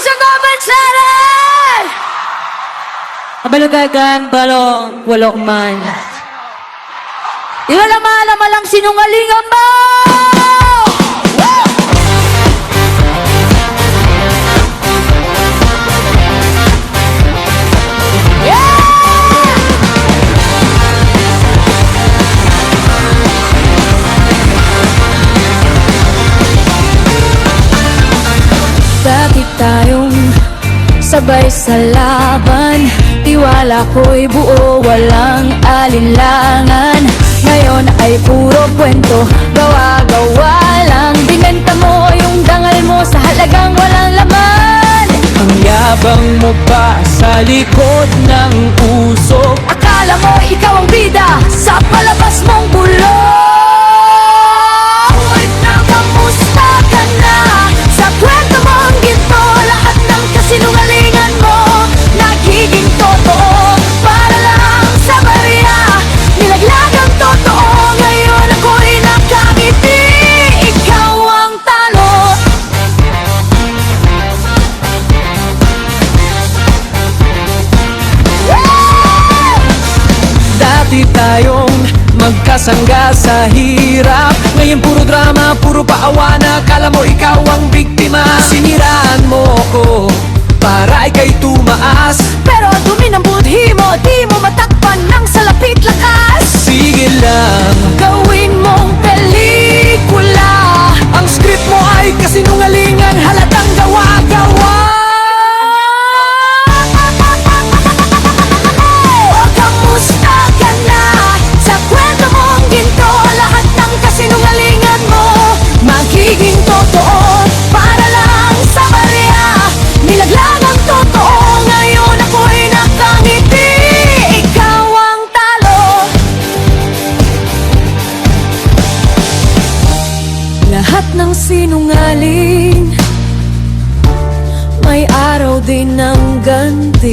sa comment section! Kabalagagan, balong, walok man. Di wala malang sinungalingan mo! Dati tayong sabay sa laban, tiwala ko'y buo, walang alinlangan. Ngayon ay puro kwento, gawa-gawa lang. Binenta mo yung dangal mo sa halagang walang laman. Ang yabang mo pa sa likod ng usok. Akala mo ikaw ang bida sa palabas mong bulong. Kamusta ka na? Sa kwento mong ginto, lahat ng kasinungalingan mo nagiging totoo. Para lang sa barya, nilaglag ang totoo. Ngayon ako'y nakangiti, ikaw ang talo. Dati tayong magkasangga sa hirap. Ngayon puro drama, puro paawa na. Kala mo ikaw ang biktima. Siniraan mo ko para ika'y tumaas. Pero dumi ng budhi mo, di mo matakpan ng salapit lakas. Sige lang, Gawin mong pelikula. ang script mo ay kasinungalingan, halatang gawa-gawa. O kamusta ka na? Sa kwento mong ginto, lahat ng kasinungalingan mo magiging totoo. Para lang sa barya, nilaglag ang totoo. Ngayon ako'y nakangiti, ikaw ang talo. Lahat ng sinungaling may araw din ng ganti.